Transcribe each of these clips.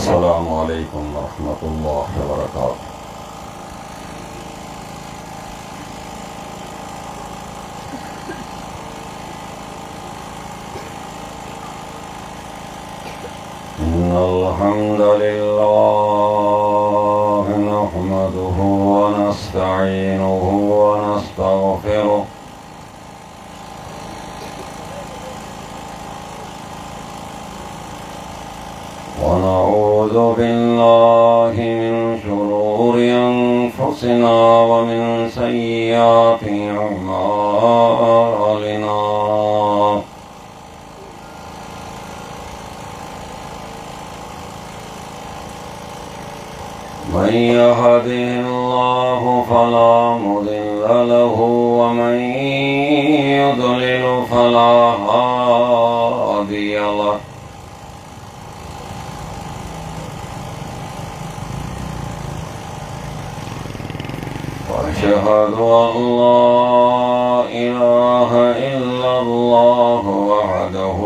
السلام عليكم ورحمة الله وبركاته. إن الحمد لله نحمده ونستعينه ونستغفره ونعوذ بالله من شرور أنفسنا ومن سيئات أعمالنا. من يهده الله فلا مضل له ومن يضلل فلا هادي له. وأشهد أن لا إله إلا الله وحده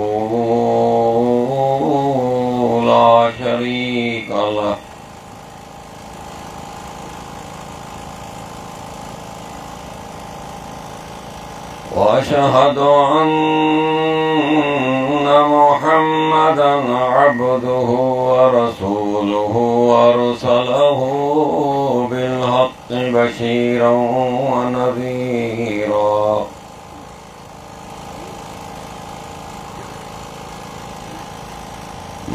لا شريك له. وأشهد أن محمدًا عبده ورسوله أرسله بالحق بشيرا ونذيرا.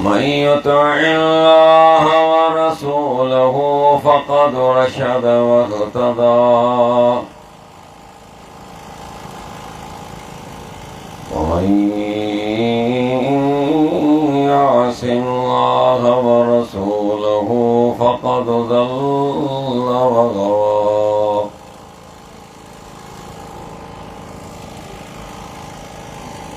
من يطع الله ورسوله فقد رشد واهتدى. ومن يعص الله ورسوله فقد ضل وغوى.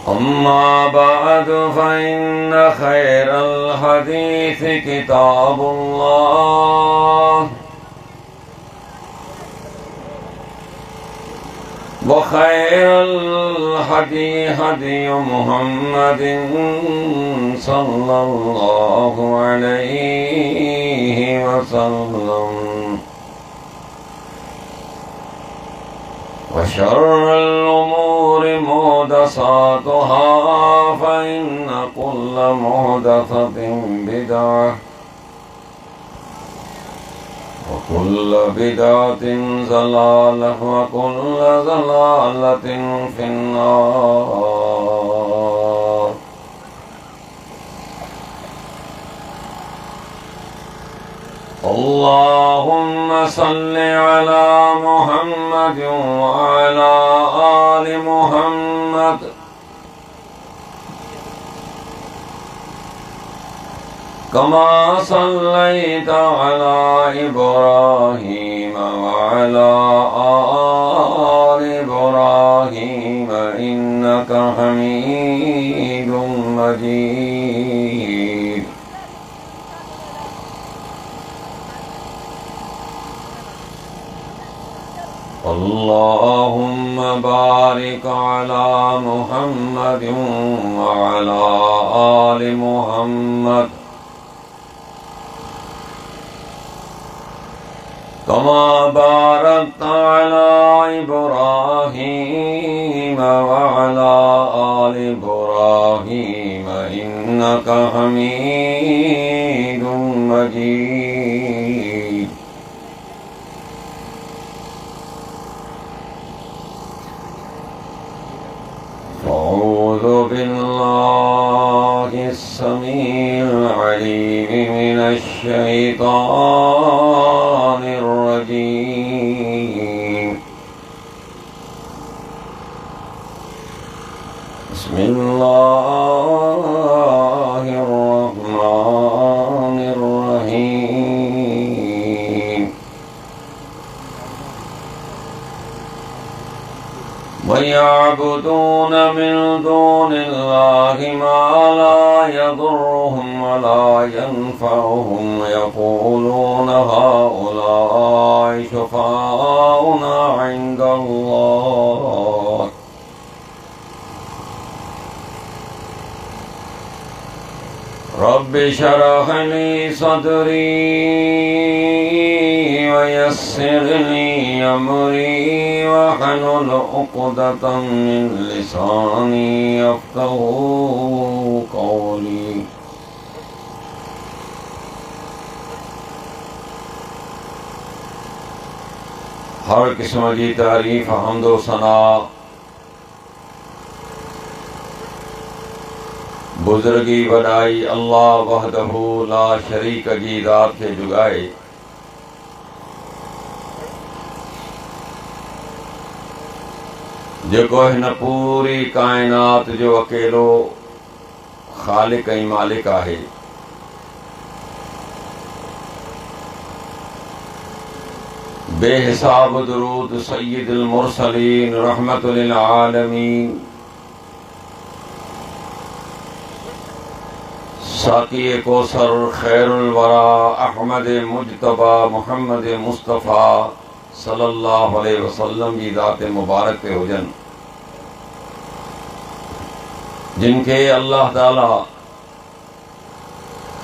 أما بعد فإن خير الحديث كتاب الله وخير الهدي هدي محمد صلى الله عليه وسلم وشر الأمور محدثاتها فإن كل محدثة بدعة وكل بدعة ضلالة وكل ضلالة في النار. اللهم صل على محمد وعلى آل محمد كما صليت على إبراهيم وعلى آل إبراهيم إنك حميد مجيد. اللهم بارك على محمد وعلى آل محمد كما باركت على إبراهيم وعلى آل إبراهيم إنك حميد مجيد. أعوذ بالله السميع العليم من الشيطان الرجيم. بسم الله الرحمن الرحيم. ويعبدون من دون الله ما لا يضرهم ولا ينفعهم يقولون هؤلاء شفعاؤنا عند الله رب रब्बि शरह ली सदरी वयस्सिर ली अमरी वहलुल उक़दतम मिन लिसानी यफ़क़हू क़ौली। हर किस्म की तारीफ़ हम्दो सना बुजुर्गी वॾाई अल्लाह वहदहू ला शरीक जी ज़ात खे जुगाए। जेको हिन पूरी काइनात जो अकेलो ख़ालिक ऐं मालिक आहे। बेहिसाब दुरूद सय्यदुल मुरसलीन रहमतुल लिल आलमीन साकी कौसर खैरुल वरा अहमद मुजतबा मोहम्मद मुस्तफ़ा सल्लल्लाहु अलैहि वसल्लम जी ज़ात मुबारक ते हुजन, जिनके अल्लाह ताला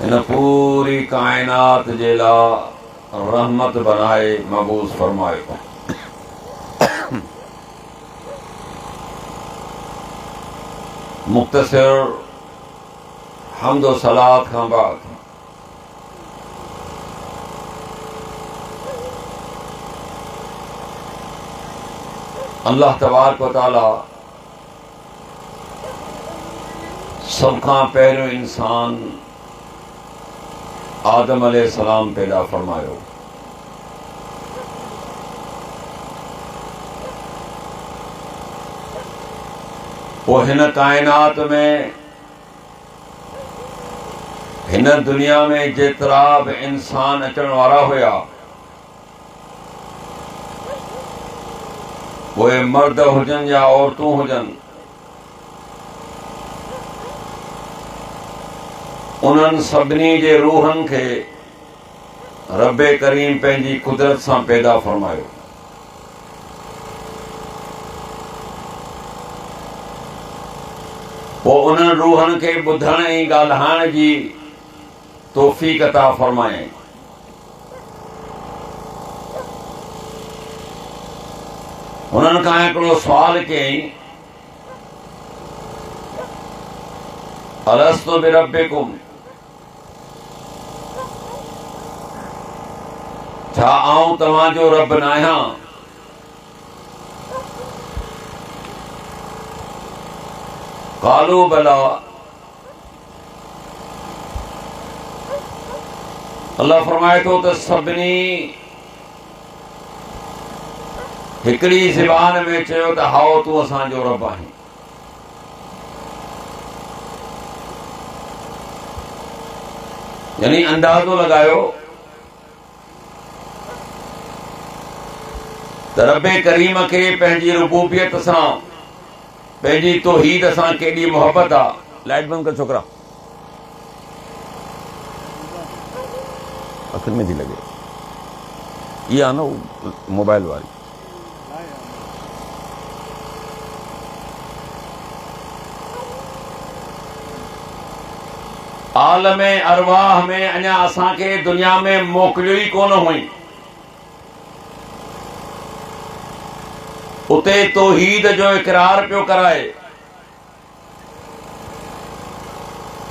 इन पूरी कायनात जे लाइ रहमत बनाए मबूस फरमायो। मुख्तसर हम्दो सलात खां बाद अल्लाह तबारक व तआला सब खां पहिरियों इंसान आदम अलैहिस्सलाम पैदा फरमायो। वो हिन कायनात में हिन दुनिया में जेतिरा भी इंसान अचण वारा हुया, उहे मर्द हुजन या औरतूं हुजन, उन्हनि सभिनी जे रूहनि खे रब्बे करीम पंहिंजी कुदरत सां पैदा फरमायो। पोइ उन्हनि रूहनि खे ॿुधण ऐं ॻाल्हाइण जी तौफ़ीक़ अता फरमाए। उन्हनि खां हिकिड़ो सुवाल कयईं, अलस्तु बिरब्बिकुम, छा आऊं तव्हांजो रब न आहियां? क़ालू बला, अल्लाह फरमाए थो त सभिनी हिकिड़ी ज़बान में चयो त हाओ तूं असांजो रब आहीं। यानी अंदाज़ो लगायो त रब्बे करीम खे पंहिंजी रुबूबियत सां, पंहिंजी तौहीद सां केॾी मोहबत आहे। लाइट बंदि कर छोकिरा, अखियुनि में थी लगे। ये आहे न मोबाइल वारी। आलम अरवाह में अञा असांखे दुनिया में मोकिलियो ई कोन हुई। उते तौहीद जो इकरार पियो कराए।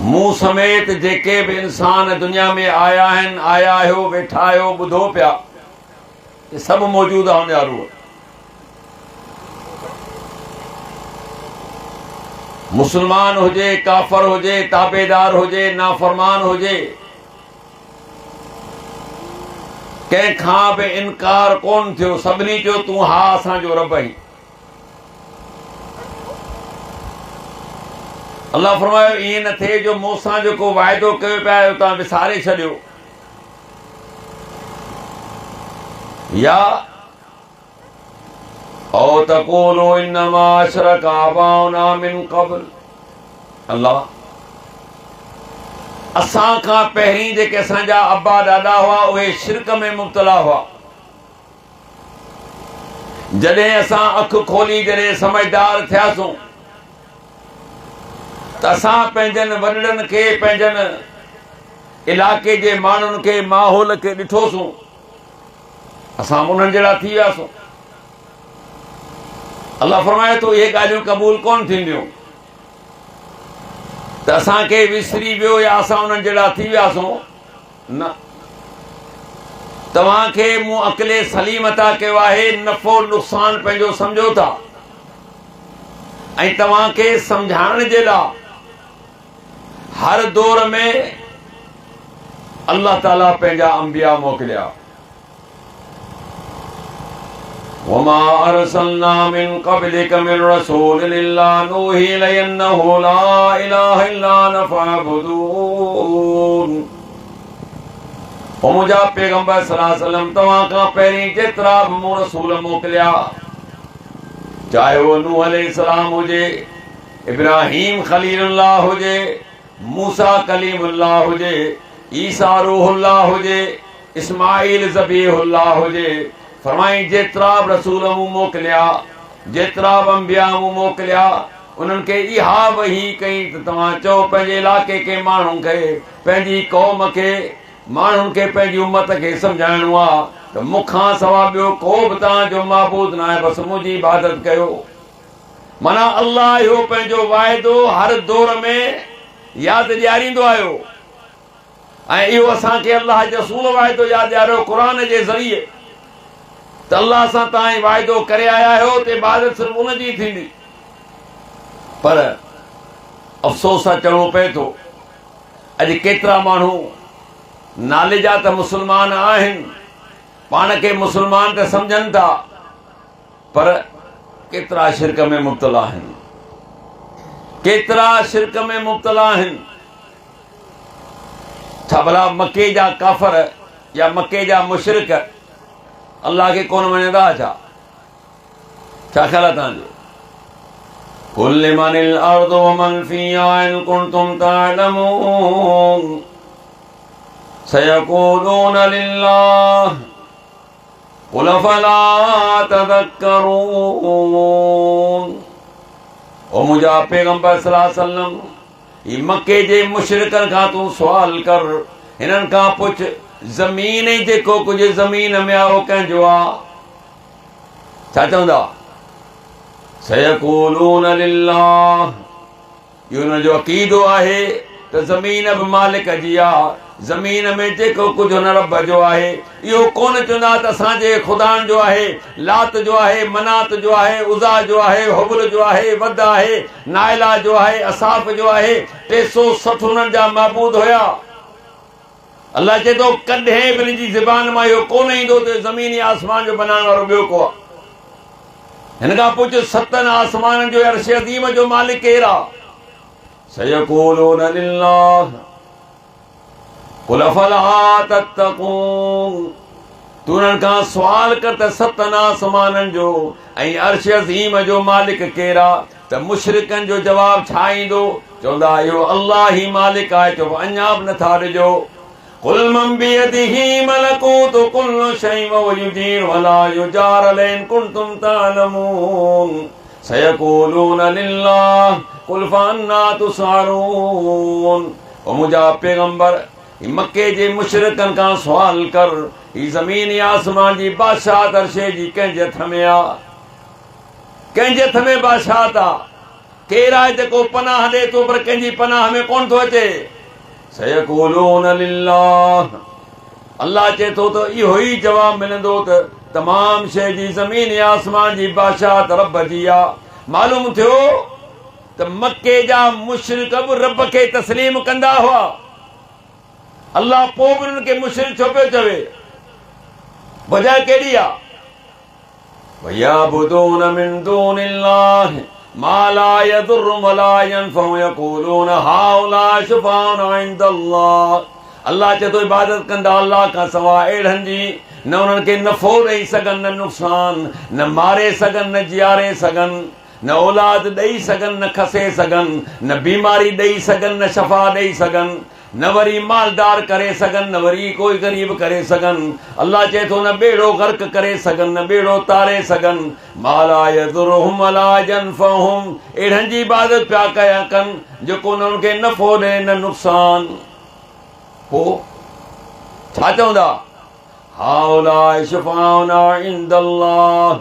मूं समेत जेके भी इंसान दुनिया में आया आहिनि, आया आहियो, वेठा आहियो, ॿुधो पिया, ये सब मौजूद आहे हुनजा रूह। मुसलमान हुजे, काफर हुजे, ताबेदार हुजे, नाफरमान हुजे, कंहिंखां बि इनकार कोन थियो। सभिनी चयो तूं हा असांजो रब आहीं। अल्लाह फरमायो ईअं न थिए जो मूंसां जेको वाइदो कयो पिया आहियो तव्हां विसारे छॾियो। या औ तक़ूलू इन्नमा अशरक आबाउना मिन क़ब्ल, अल्लाह असां खां पहिरीं जेके असांजा अब्बा ॾाॾा हुआ उहे शिरक में मुब्तला हुआ। जॾहिं असां अखि खोली, जॾहिं समझदार थियासूं त असां पंहिंजनि वॾड़नि खे, पंहिंजनि इलाइक़े जे माण्हुनि खे माहौल खे ॾिठोसीं, असां उन्हनि जहिड़ा थी वियासीं। अल्लाह फरमाए थो इहे ॻाल्हियूं क़बूल कोन थींदियूं त असांखे विसरी वियो या असां उन्हनि जहिड़ा थी वियासीं। न, तव्हांखे मूं अक़िले सलीम अता कयो आहे, नफ़ो नुक़सान पंहिंजो सम्झो था, ऐं तव्हांखे सम्झाइण जे लाइ हर दौर में अल्लाह ताला पंहिंजा अंबिया मोकिलिया। वमा अरसलना मिन क़ब्लिक मिन रसूलिन इल्ला नूही इलैहि अन्नहु ला इलाहा इल्ला अना फअबुदून। ओ मुंहिंजा पैगंबर सल्लल्लाहु अलैहि वसल्लम, तव्हां खां पहिरीं जेतिरा बि मूं रसूल मोकिलिया, चाहे वो नूह अलैहिस्सलाम हुजे, इब्राहीम खलीलुल्लाह हुजे, मूसा कलीमुल्लाह हुजे, ईसा रूहुल्लाह हुजे, इस्माईल ज़बीहुल्लाह हुजे, फरमाई जेतिरा बि रसूल मूं मोकिलिया, जेतिरा बि अंबिया मूं मोकिलिया, उन्हनि खे इहा वही कई त तव्हां चओ पंहिंजे इलाइक़े के माण्हुनि खे, पंहिंजी क़ौम खे, माण्हुनि खे, पंहिंजी उम्मत खे सम्झाइणो आहे त मूंखां सवाइ ॿियो को बि तव्हांजो माबूद न आहे, बसि मुंहिंजी इबादत कयो। माना अल्लाह इहो पंहिंजो वाइदो हर दौर में यादि ॾियारींदो आयो, ऐं इहो असांखे अल्लाह जे रसूल वाइदो यादि ॾियारियो क़ुर जे ज़रिए त अल्लाह सां तव्हां वाइदो करे आया आहियो त इबादत सिर्फ़ु उनजी थींदी। पर अफ़सोस सां चवणो पए थो, अॼु केतिरा माण्हू नाले जा त मुस्लमान आहिनि, पाण खे मुस्लमान त सम्झनि था, पर केतिरा शिरक में मुब्तला आहिनि, केतिरा शिरक में मुब्तला आहिनि। छा भला मके जा काफ़र या मके जा मुशरिक अल्लाह खे कोन मञंदा? छा ख्याल आहे तव्हांजो? कुल लिमनिल अर्दु वमन फ़ीहा इन कुंतुम तअलमून सयक़ूलून लिल्लाह कुल फला तज़क्करून। ओ मुंहिंजा पैगंबर सल्लल्लाहु अलैहि वसल्लम, ही मके जे मुशरिकनि खां तूं सुवाल कर, हिननि खां पुछ ज़मीन ऐं जेको कुझु ज़मीन में आहे उहो कंहिंजो आहे? छा चवंदा? सयक़ूलून लिल्लाह। इहो हुनजो अक़ीदो आहे त ज़मीन बि मालिक जी आहे, ज़मीन में जेको कुझु हुन रब जो आहे। इहो कोन चवंदा त असांजे ख़ुदानि जो आहे, लात जो आहे, मनात जो आहे, उज़ा जो आहे, हुबल जो आहे, वद आहे, नाइला जो आहे, असाफ जो आहे। 360 हुननि जा महबूद हुया। अल्लाह चए थो कॾहिं बि हिनजी ज़बान मां इहो कोन ईंदो त ज़मीन या आसमान जो बनाइण वारो ॿियो को आहे। हिन खां पुछ 7 आसमाननि जो अर्श अज़ीम जो मालिक केरु आहे? सयक़ूलून लिल्लाह कुल फला तत्तक़ून। तूं उन्हनि खां सुवाल कर त 7 आसमाननि जो ऐं अर्श अज़ीम जो मालिक केरु आहे? त मुशरिकनि जो जवाबु छा ईंदो? चवंदा इहो अल्लाह ई मालिक आहे। चओ अञा बि नथा ॾिजो। कुल मन बियदिही मलकूतु कुल्लि शैइन व युजीरु वला युजारु अलैहि इन कुंतुम तअलमून सयक़ूलून लिल्लाह कुल फअन्ना तुसहरून। ओ मुंहिंजा पैगंबर, मके जे मुशरिकनि खां सुवाल कर, ही ज़मीन या आसमान जी बादशाहत अर्शे जी कंहिंजे हथ में आहे? कंहिंजे हथ में बादशाहत आहे? केरु आहे जेको पनाह ॾे थो पर कंहिंजी पनाह में कोन थो अचे? सयक़ूलून लिल्लाह। अल्लाह चए थो त इहो ई जवाबु मिलंदो त तमामु शइ जी ज़मीन या आसमान जी बादशाहत रब जी आहे। मालूम थियो त मके जा मुशरिक बि रब खे तस्लीम कंदा हुआ। अल्लाह पोइ बि उन्हनि खे मुशरिक छो पियो चवे? वजह कहिड़ी आहे? वयअबुदून मिन दूनिल्लाह मा ला यदुर्रुहुम वला यनफउहुम यक़ूलून हाउलाए शुफाउना इंदल्लाह। अल्लाह चए थो इबादत कंदा अल्लाह खां सवाइ अहिड़नि जी, न उन्हनि खे नफ़ो ॾेई सघनि, न नुक़सान, न मारे सघनि, न जियारे सघनि, न औलाद ॾेई सघनि, न खसे सघनि, न बीमारी ॾेई सघनि, न शफ़ा ॾेई सघनि, न वरी मालदार करे सघनि, न वरी कोई ग़रीब करे सघनि। अल्लाह चए थो न ॿेड़ो ग़र्क करे सघनि, न ॿेड़ो तारे सघनि। मा ला यदुर्रुहुम वला यनफउहुम। अहिड़नि जी इबादत पिया कया कनि जेको न उन्हनि खे नफ़ो ॾे न नुक़सान। पोइ छा चवंदा? हाउलाए शुफाउना इंदल्लाह,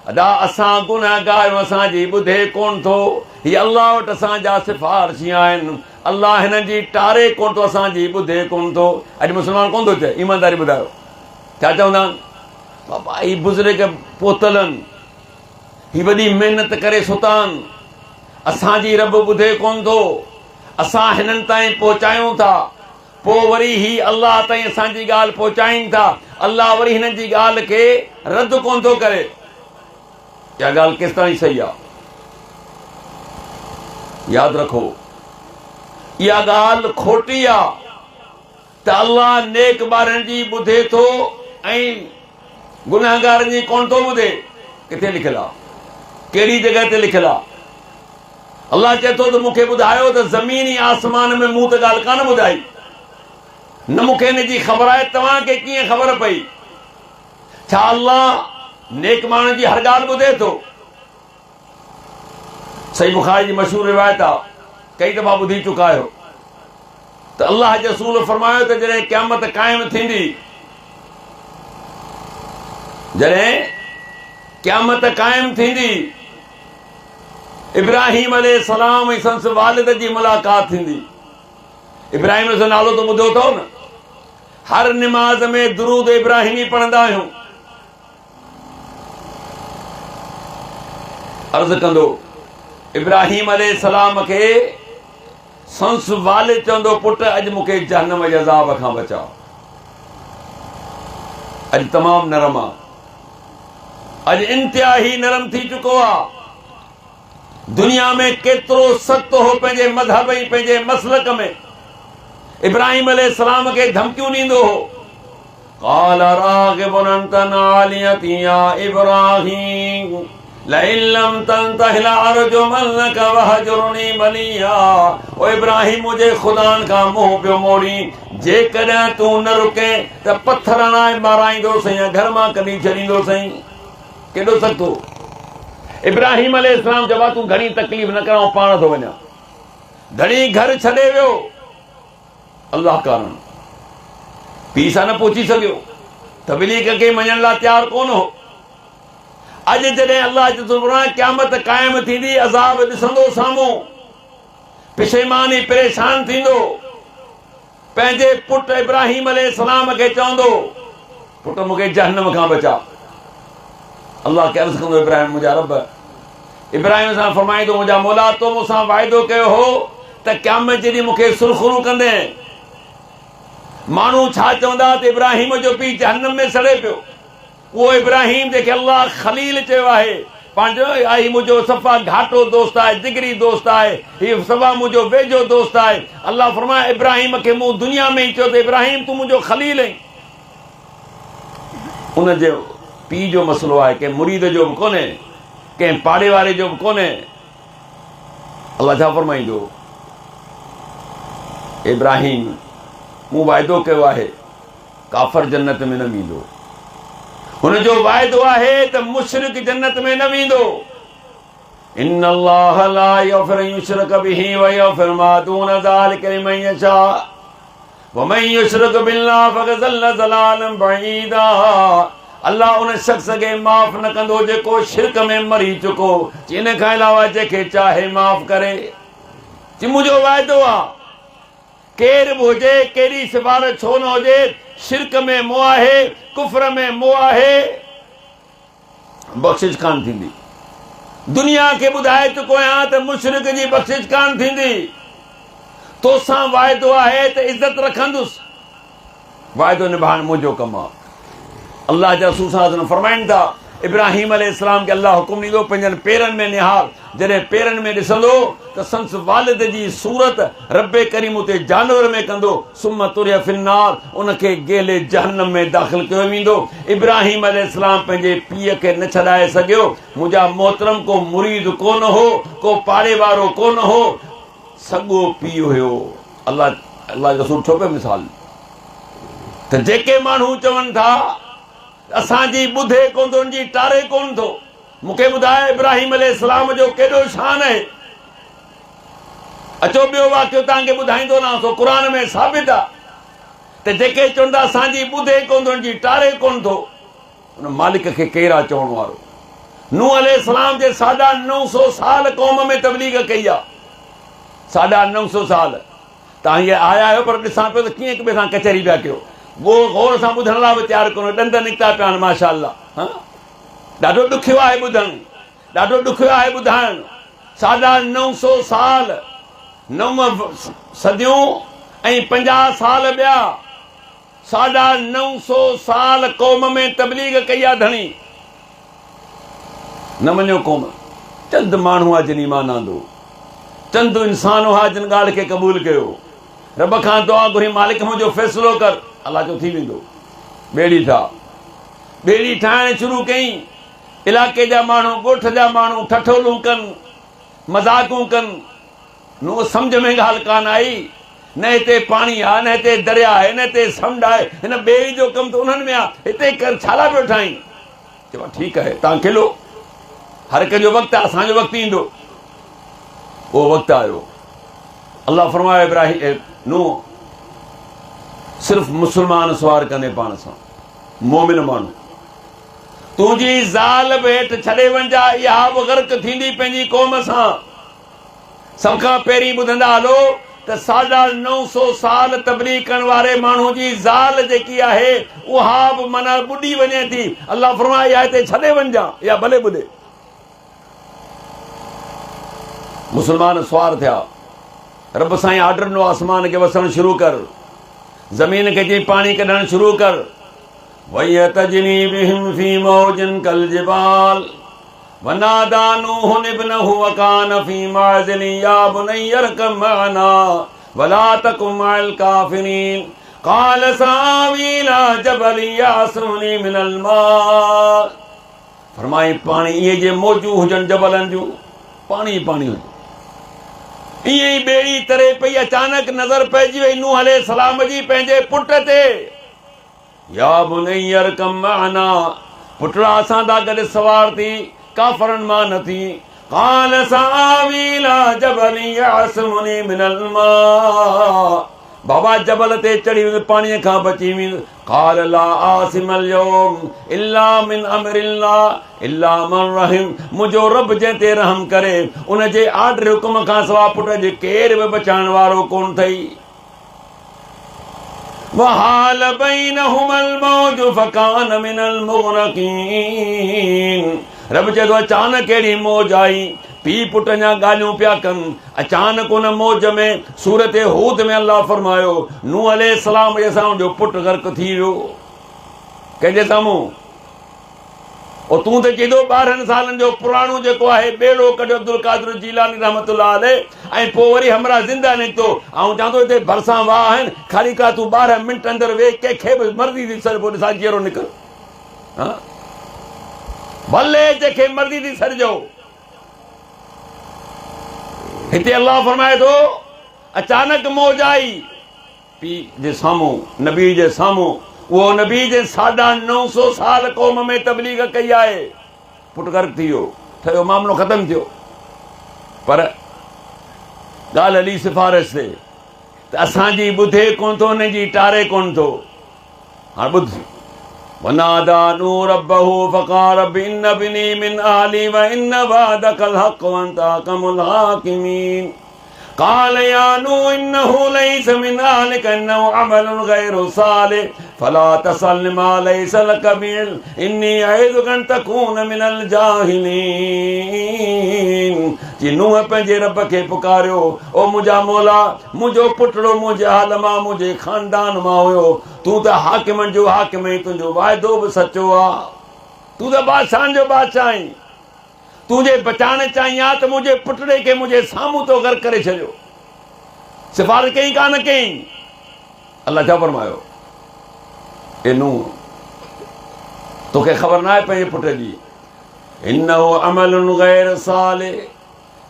अदा असां गुनहगार असांजी ॿुधे कोन थो, हीअ अलाह वटि असांजा सिफ़ारिशी आहिनि, अलाह हिननि जी टारे कोन थो, असांजी ॿुधे कोन थो। अॼु मुस्लमान कोन थो चए, ईमानदारी ॿुधायो छा चवंदा आहिनि? बाबा ही बुज़ुर्ग पोतल आहिनि, ही वॾी महिनत करे सुता आहिनि, असांजी रब ॿुधे कोन थो, असां हिननि ताईं पहुचायूं था, पोइ वरी ही अलाह ताईं असांजी ॻाल्हि पहुचाइनि था, अलाह वरी हिननि जी ॻाल्हि खे रद्द कोन थो करे। इहा ॻाल्हि केसि ताईं सही आहे? यादि रखो, इहा ॻाल्हि खोटी आहे त अलाह नेक ॿारनि जी ॿुधे थो ऐं गुनहगारनि जी कोन थो ॿुधे। किथे लिखियलु आहे? कहिड़ी जॻह ते लिखियलु आहे? अलाह चए थो त मूंखे ॿुधायो त ज़मीन ऐं आसमान में मूं त ॻाल्हि कान ॿुधाई, न मूंखे हिन जी ख़बर आहे, तव्हांखे कीअं ख़बर पई? छा अलाह नेक माण्हुनि जी हर ॻाल्हि ॿुधे थो? सही बुखारी जी मशहूर रिवायत आहे, कई दफ़ा ॿुधी चुका आहियो त अलाह जे रसूल फरमायो त जॾहिं क़यामत क़ाइम थींदी, जॾहिं क़यामत क़ाइम थींदी, इब्राहिम अलैहिस्सलाम ऐं संस वालिद जी मुलाक़ात थींदी। इब्राहिम जो नालो त ॿुधो अथव न, हर निमाज़ में दुरूद इब्राहिमी पढ़ंदा आहियूं। अर्ज़ कंदो इब्राहिम अलैहिस्सलाम खे संस वालिद चवंदो, पुट अॼु मूंखे जहन्नम जे अज़ाब खां बचाओ, अॼु तमामु नरम आहे, अॼु इंतिहाई नरम थी चुको आहे। दुनिया में केतिरो सख़्त हो पंहिंजे मज़हब ऐं पंहिंजे मसलक में, इब्राहिम अलैहिस्सलाम खे धमकियूं ॾींदो हो। क़ाल राग़िबुन अंत अन आलियती या इब्राहिम लइन लम तंतहि लअरजुमन्नक वहजुरनी मलिया। ओ इब्राहिम, मुंहिंजे ख़ुदान खां मुंहुं पियो मोड़ी, जेकॾहिं तूं न रुके त पत्थर हणाए माराईंदोसि या घर मां कढी छॾींदोसि। केॾो सख़्तु हो। इब्राहिम अलैहिस्सलाम चवा, तूं घणी तकलीफ़ न कर, पाण थो वञा। घणी घर छॾे वियो, अल्लाह कारण पीउ सां न पहुची सघियो, तबलीग खे मञण लाइ तयारु कोन हो। अॼु जॾहिं अल्लाह जे दरबार क़यामत क़ाइम थींदी, अज़ाब ॾिसंदो साम्हूं, पिशेमानी परेशान थींदो, पंहिंजे पुट इब्राहिम अलैहिस्सलाम खे चवंदो, पुट मूंखे जहन्नम खां बचा। अल्लाह खे अर्ज़ कंदो, इब्राहिम मुंहिंजा रब, इब्राहिम सां फरमाईंदो, मुंहिंजा मौला तो मूंसां वाइदो कयो हो त क़यामत जे ॾींहुं मूंखे सुरख़ुरू कंदे। माण्हू छा चवंदा त इब्राहिम जो पीउ जहन्नम में सड़े पियो। उहो इब्राहिम जंहिंखे अल्लाह खलील चयो आहे, पंहिंजो आई मुंहिंजो सफ़ा घाटो दोस्त आहे, जिगरी दोस्त आहे, हीउ सफ़ा मुंहिंजो वेझो दोस्त आहे। अल्लाह फरमाए इब्राहिम खे मूं दुनिया में ई चयो त इब्राहिम तूं मुंहिंजो खलील आहीं। उनजो पीउ जो मसइलो आहे, कंहिं मुरीद जो बि कोन्हे, कंहिं पाड़े वारे जो बि कोन्हे। अल्लाह छा फरमाईंदो? इब्राहिम, मूं वाइदो कयो आहे काफ़र जन्नत में न वेंदो, हुनजो वाइदो आहे त मुशरिक जन्नत में न वेंदो। इन्नल्लाह ला यग़फ़िरु अन युशरक बिही व यग़फ़िरु मा दून ज़ालिका लिमन यशा व मन युशरिक बिल्लाहि फ़क़द ज़ल्ल ज़लालन बईदा। अल्लाह उन शख़्स खे माफ़ न कंदो जेको शिरक में मरी चुको, इन खां अलावा जंहिंखे चाहे माफ़ करे। मुंहिंजो वाइदो आहे, केर बि हुजे, कहिड़ी सिफारिश छो न हुजे, शिरक में मोह आहे, कुफ्र में मोह आहे, बख़्शिश कान थींदी। दुनिया खे ॿुधाए चुको आहियां त मुशरिक जी बख़्शिश कान थींदी। तोसां वाइदो आहे त इज़त रखंदुसि, वाइदो निभाइण मुंहिंजो कमु आहे। अल्लाह जा रसूल सल्लल्लाहु अलैहि वसल्लम फरमाइनि था, इब्राहिम अलैहिस्सलाम खे अल्लाह हुकुम ॾींदो, पंहिंजनि पेरनि में निहार, जॾहिं पेरनि में ॾिसंदो त संस वालिद जी सूरत रब्बे करीम उते जानवर में कंदो, सुम्म तुरिया फिन्नार, उनखे गेले जहन्नम में दाख़िल कयो वेंदो। इब्राहिम अलैहिस्सलाम पंहिंजे पीउ खे न छॾाए सघियो। मुंहिंजा मोहतरम, को मुरीद कोन हो, को पाड़े वारो कोन हो, सॻो पीउ हुयो। अल्लाह जो रसूल छो पियो मिसाल त जेके माण्हू चवनि था असांजी ॿुधे कोन थो, उनजी टारे कोन थो, मूंखे ॿुधाए इब्राहिम अलैहिस्सलाम जो केॾो शान आहे। अचो ॿियो वाक़ियो तव्हांखे ॿुधाईंदो न, सो क़ुर में साबित आहे। त जेके चवंदा असांजी ॿुधे कोन थो, उनजी टारे कोन थो, उन मालिक खे केरु आहे चवण वारो? नूह अलैहिस्सलाम जे 950 साल क़ौम में तबलीग कई आहे। 950 साल तव्हां हीअ आया आहियो, पर ॾिसां पियो त कीअं हिक ॿिए सां कचहरी पिया कयो। गौर सां ॿुधण लाइ बि तयारु कोन्हे, ॾंद निकिता पिया आहिनि माशा अल्लाह। ॾाढो ॾुखियो आहे ॿुधणु, ॾाढो ॾुखियो आहे ॿुधाइणु। 950 साल, 9 सदियूं ऐं 50 साल ॿिया, 950 साल क़ौम में तबलीग कई आहे धणी। न मञो क़ौम, चंद माण्हू आहे जिन ईमान आंदो, चंद इंसान हुआ जिन ॻाल्हि खे क़बूल कयो। रब खां दुआ घुरी, मालिक मुंहिंजो फ़ैसिलो कर। अलाह जो थी वेंदो। ॿेड़ी ठाह, ॿेड़ी ठाहिण शुरू कई। इलाइक़े जा माण्हू, ॻोठ जा माण्हू ठठोलूं कनि, मज़ाक़ूं कनि। नूह सम्झ में ॻाल्हि कान आई। न हिते पाणी आहे, न हिते दरिया आहे, न हिते समुंड आहे, हिन ॿेड़ी जो कमु त उन्हनि में आहे, हिते कर छा लाइ पियो ठाहीं? चयो ठीकु आहे, तव्हां खिलो, हर कंहिंजो वक़्तु आहे, असांजो वक़्तु ईंदो। उहो वक़्तु आयो। अल्लाह फरमायो इब्राहिम, नूह सिर्फ़ु मुस्लमान सुवार कंदे पाण सां, मोमिन माण्हू। तुंहिंजी ज़ाल बि हेठि छॾे वञा, इहा बि गर्क थींदी पंहिंजी क़ौम सां। सभ खां पहिरीं ॿुधंदा हलो त 950 साल तबलीग करण वारे माण्हू जी ज़ाल जेकी आहे उहा बि माना ॿुॾी वञे थी। अल्लाह फरमाए इहा हिते छॾे वञा, या भले ॿुधे। मुस्लमान सुवार थिया। रब साईं ऑर्डर ॾिनो, आसमान खे वसणु शुरू कर, ज़मीन खे चई पाणी कढणु शुरू कर। वय तजनी बिहिम फी मौजन कल जिबाल वनादा नूह इब्नहु वकान फी माज़िल या बुनय्या अरकम मअना वला तकुम मअल काफिरीन क़ाल सावी इला जबल यासुनी मिनल मा। फरमाई पाणी इहे जे मौजूं हुजनि जबलनि जूं, पाणी पाणी हुजे। ईअं ई ॿेड़ी तरे पई, अचानक नज़र पइजी वई नूह अलैहिस्सलाम जी पंहिंजे पुट ते। या बुनय्या अरकम मअना, पुटड़ा असां सां गॾु सवार थी, काफ़रनि मां न थी। क़ाल सावी इला जबल यासुनी मिनल मा, बाबा जबल ते चढ़ी वेंदो, पाणीअ खां बची वेंदो। क़ाल ला आसिमल यौम इल्ला मिन अमरिल्लाह इल्ला मन रहिम, मुंहिंजो रब जंहिं ते रहम करे उन जे आर्डर हुकुम खां सवाइ पुट जे केर बि बचाइण वारो कोन अथई। वहाल बैनहुमल मौज फकान मिनल मुग़रक़ीन। रब चए थो अचानक अहिड़ी मौज आई, पीउ पुट जा ॻाल्हियूं पिया कनि। अचानक उन मौज में सूरत हूद में अल्लाह फरमायो नूह अलैहिस्सलाम जे साम्हूं जो पुट गर्क थी वियो। कंहिंजे साम्हूं? और तूं त चईंदो 12 सालनि जो पुराणो जेको आहे ॿेड़ो कढियो अब्दुल कादिर जीलानी रहमतुल्लाह अलैह, ऐं पोइ वरी हमरा ज़िंदा निकितो। ऐं चवां थो हिते भरिसां वाह आहिनि, ख़ाली का तूं 12 मिंट अंदरि वेह, कंहिंखे बि मर्ज़ी थी सर, पोइ ॾिसां जहिड़ो निकिर। हा भले जंहिंखे मर्ज़ी थी सरजो। हिते अल्लाह फरमाए थो अचानक मौज आई पीउ जे साम्हूं, नबी जे साम्हूं। उहो नबी जे 950 साल क़ौम में तबलीग कई आहे, पुट गर्क थी वियो, ठहियो, मामिलो ख़तमु थियो। पर ॻाल्हि हली सिफ़ारिश ते त असांजी ॿुधे कोन थो, हुनजी टारे कोन थो। हाणे ॿुध। वनादा नूह रब्बहु फ़क़ाल रब्बि इन्न बिनी मिन अहली व इन्न वअदकल हक़ व अंत अहकमुल हाकिमीन। क़ाल या नूह इन्नहु लैस मिन अहलिक इन्नहु अमलुन गैरु सालिह फला तसअल्नि मा लैस लक बिहि इल्म इन्नी अइज़ुका अन तकून मिनल जाहिलीन। जी नूह पंहिंजे रब खे पुकारियो, ओ मुंहिंजा मौला, मुंहिंजो पुटड़ो मुंहिंजे हाल मां, मुंहिंजे ख़ानदान मां हुयो। तूं त हाकिमनि जो हाकिम आहीं, तुंहिंजो वाइदो बि सचो आहे। तूं त बादशाहनि जो बादशाह आहीं। तुंहिंजे बचाइण चाहिं हा त मुंहिंजे पुटड़े खे मुंहिंजे साम्हूं तो गर्क करे छॾियो। सिफ़ारिश कई कान कई। अल्लाह छा फरमायो? ए नूह, तोखे ख़बर न आहे पंहिंजे पुट जी? इन्नहु अमलुन गैर सालिह,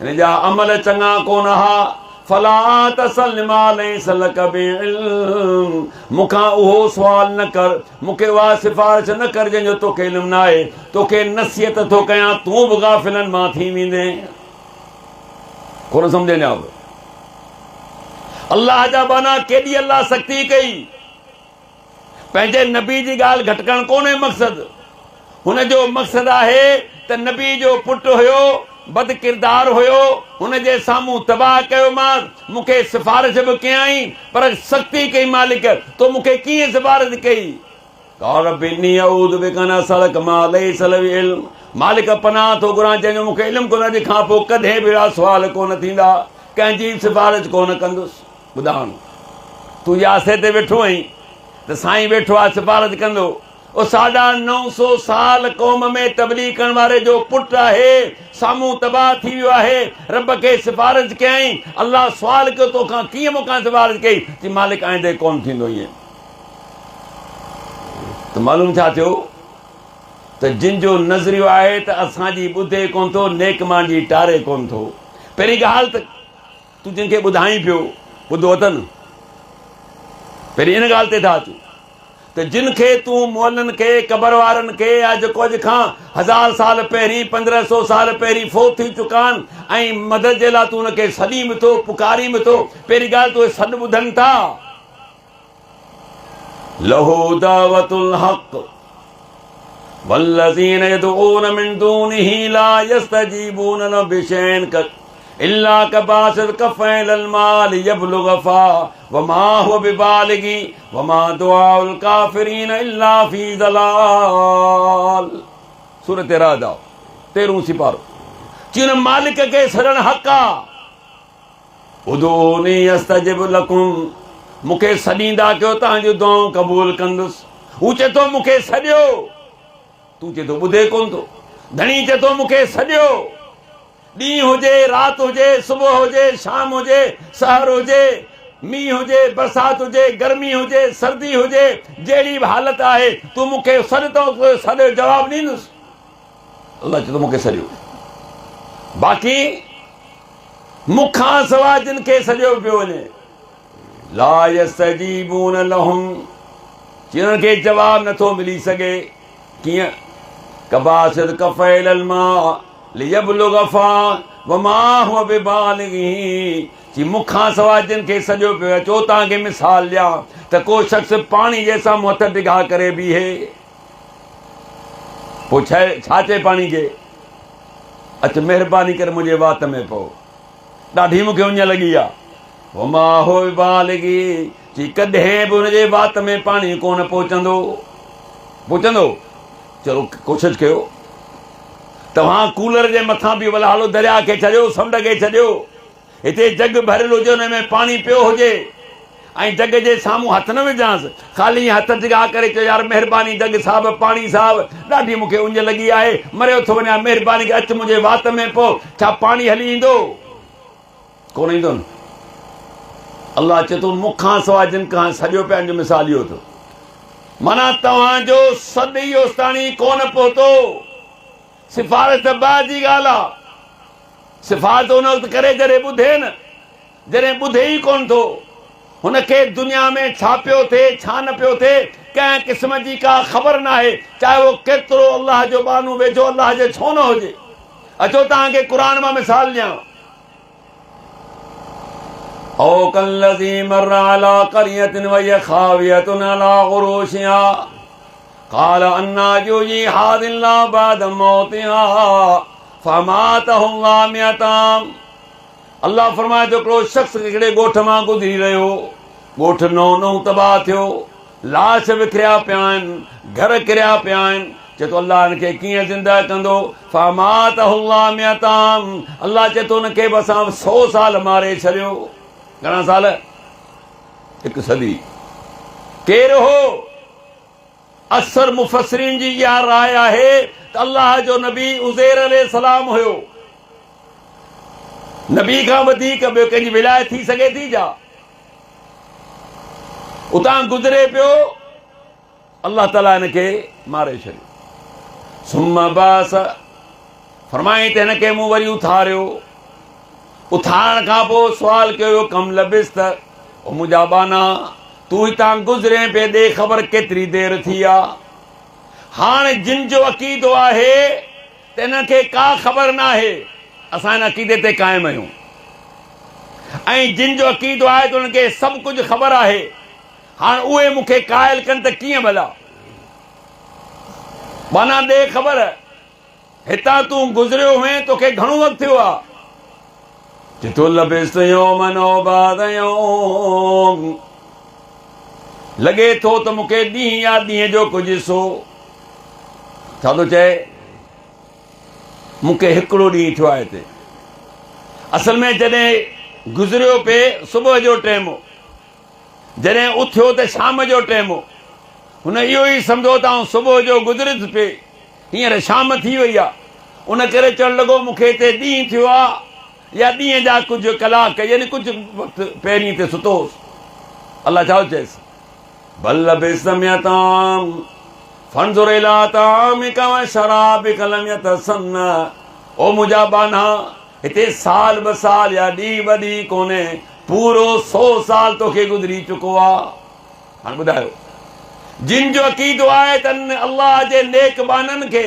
हिन जा अमल चङा कोन हा। फला तसअल्नि मा लैस लक बिहि इल्म, मूंखां उहो सुवाल न कर, मूंखे उहा सिफ़ारिश न कर जंहिंजो तोखे इल्मु न आहे। तोखे नसीहत थो कयां, तूं बि गाफ़िलनि मां थी वेंदे। कोन सम्झनि आयो? अल्लाह जा बाना केॾी अल्लाह सख़्ती कई। पंहिंजे नबी जी ॻाल्हि घटि करणु कोन्हे मक़सदु। हुनजो मक़सदु आहे त नबी जो पुटु हुयो, बद किरदार हुयो, हुनजे साम्हूं तबाह कयोमांसि, मूंखे सिफ़ारिश बि कयई, पर सख़्ती कई मालिक, तो मूंखे कीअं सिफ़ारिश कई? मालिक पनाह थो घुरां, जंहिंजो मूंखे इल्मु कोन, अॼु खां पोइ कॾहिं बि अहिड़ा सुवाल कोन थींदा, कंहिंजी सिफ़ारिश कोन कंदुसि। ॿुधाण तूं यासे ते वेठो आहीं त साईं वेठो आहे सिफ़ारिश कंदो। 950 साल क़ौम में तबलीग करण वारे जो पुटु आहे, साम्हूं तबाह थी वियो आहे, रब खे सिफ़ारिश कयई, अलाह सुवाल कयो तोखां कीअं मूंखां सिफ़ारिश कई? चई मालिक आईंदे कोन थींदो ईअं। त मालूम छा थियो त जिन जो नज़रियो आहे त असांजी ॿुधे कोन थो, नेक माण्हुनि जी टारे कोन थो। पहिरीं ॻाल्हि त तूं जिन खे ॿुधाई पियो ॿुधो अथनि, पहिरीं इन ॻाल्हि ते था अचूं त जिन खे तूं मुअलनि खे, क़बर वारनि खे, या जेको अॼु खां 1000 साल पहिरीं, 1500 साल पहिरीं फ़ौत थी चुका आहिनि, ऐं मदद जे लाइ तूं हुनखे सॾी बि थो, पुकारी बि थो, पहिरीं ॻाल्हि तूं सॾु ॿुधनि था। लहू दावतुल हक़ वल्लज़ीन यदऊन मिन दूनिही ला यस्तजीबून लहुम बिशैइन इल्ला कबासित कफ़ैन अल माल यबलुग फा वमा हुवा बिबालिगी वमा दुआउल काफिरीन इल्ला फी ज़लाल। सूरत राद 13 सिपारो। चिन मालिक खे सॾणु हक़ आहे। उदूनी यस्तजिब लकुम, मूंखे सॾींदा कयो तव्हांजूं दुआऊं क़बूल कंदुसि। हू चए थो मूंखे सॾियो, तूं चए थो ॿुधे कोन थो। धणी चए थो मूंखे सॾियो, ॾींहुं हुजे, राति हुजे, सुबुह हुजे, शाम हुजे, सहर हुजे, मींहुं हुजे, बरसाति हुजे, गर्मी हुजे, सर्दी हुजे, जहिड़ी बि हालत आहे, तूं मूंखे सॾ थो, सॾ जवाबु ॾींदुसि। अलाह चए थो मूंखे सॾियो। बाक़ी मूंखां सवाइ जिन खे सॼो पियो वञे, ला यस्तजीबून लहुम, जिन्हनि खे जवाबु नथो मिली सघे। कीअं? कबासित कफ़ैल अल माउ लियबलुग फा वमा हुवा बिबालिगी, जी मूंखां सवाइ जिन खे सॼो पियो आहे। चो तव्हांखे मिसाल ॾियां त को शख़्स पाणी जे साम्हूं हथ टिका करे बीहे, पोइ छा चए पाणी खे? अच महिरबानी करे मुंहिंजे वात में पओ, ॾाढी मूंखे उञ लॻी आहे। वमा हुवा बिबालिगी, जी कॾहिं बि हुनजे वात में पाणी कोन पहुचंदो। चलो कोशिशि कयो, तव्हां कूलर जे मथां बि भला हलो, दरिया खे छॾियो, समुंड खे छॾियो, हिते जग भरियल हुजे, हुन में पाणी पियो हुजे, ऐं जग जे साम्हूं हथ न विझांसि, ख़ाली हथ टिका करे चयो यार महिरबानी जग साहिबु, पाणी साहिबु, ॾाढी मूंखे उञ लॻी आहे, मरियो थो वञा, महिरबानी करे अचु मुंहिंजे वात में पओ। छा पाणी हली ईंदो? कोन ईंदो न। अलाह चए थो मूंखां सवाइ जिन खां सॼो पिया, जो मिसाल इहो थियो। माना तव्हांजो सॾ इहो ताणी कोन पहुतो। सिफ़ारिश त बाद जी ॻाल्हि आहे। सिफ़ारिश उन वक़्तु करे जॾहिं ॿुधे न, जॾहिं ॿुधे ई कोन थो, हुनखे दुनिया में छा पियो थिए, छा न पियो थिए, कंहिं क़िस्म जी का ख़बर न आहे, चाहे उहो केतिरो अलाह जो बानू वेझो अलाह जे छो न हुजे। अचो तव्हांखे क़ुर मां मिसाल ॾियां। औ कल्लज़ी मर्रा अला क़रियतिन वहिय ख़ावियतुन अला उरूशिहा क़ाल अन्ना युहयी हादिल्लाहु बअद मौतिहा फमातहु अल्लाहु मिअताम। अल्लाह फरमाए थो हिकिड़ो शख़्स हिकिड़े ॻोठ मां गुज़री रहियो, ॻोठ नओं तबाह थियो, लाश विखरिया पिया आहिनि, घर किरिया पिया आहिनि। चए थो अल्लाह हिनखे कीअं ज़िंदा कंदो? फमातहु अल्लाहु मिअताम, अल्लाह चए थो हुनखे बि असां 100 साल मारे छॾियो। घणा साल? 1 सदी। केरु हो? अक्सर मुफ़स्सिरीन जी इहा राय आहे त अल्लाह जो नबी उज़ैर अलैहिस्सलाम हुयो। नबी खां वधीक ॿियो कंहिंजी विलायत थी सघे थी छा? उतां गुज़रे पियो, अल्लाह ताला हिनखे मारे छॾियो। सुम्मा बास, फरमाई त हिनखे मूं वरी उथारियो। उथारण खां पोइ सुवाल कयो कम लबिस्त, ओ मुंहिंजा बाना तूं हितां गुज़रे पे, ॾे ख़बर केतिरी देरि थी आहे। हाणे जिन जो अक़ीदो आहे त हिनखे का ख़बर न आहे, असां हिन अक़ीदे ते क़ाइमु आहियूं, ऐं जिन जो अक़ीदो आहे त हुनखे सभु कुझु ख़बर आहे, हाणे उहे मूंखे क़ाइल कनि त कीअं भला? माना ॾे ख़बर, हितां तूं गुज़रियो हुएं, तोखे घणो वक़्तु थियो आहे? जितो लबिस्त यौमन औ बाद यौम, लॻे थो त मूंखे ॾींहुं या ॾींहं जो कुझु हिसो। छा थो चए? मूंखे हिकिड़ो ॾींहुं थियो आहे हिते। असल में जॾहिं गुज़रियो पिए सुबुह जो टाइम हो, जॾहिं उथियो त शाम जो टाइम हो, हुन इहो ई सम्झो त सुबुह जो गुज़रियुसि पिए, हींअर शाम थी वई आहे। उन करे चवणु लॻो मूंखे हिते ॾींहुं थियो आहे या ॾींहं जा कुझु कलाक, यानी कुझु वक़्तु पहिरीं हिते सुतोसि। अलाह छा चएसि? बल लबिस्त मिअताम फंजुर इला तामिका व शराबिका लम यतसन्ना। ओ मुंहिंजा बाना, हिते साल ॿ साल या ॾींहुं ॿ ॾींहुं कोन्हे, पूरो 100 साल तोखे गुज़री चुको आहे। हाणे ॿुधायो, जिन जो अक़ीदो आहे त अल्लाह जे नेक बाननि खे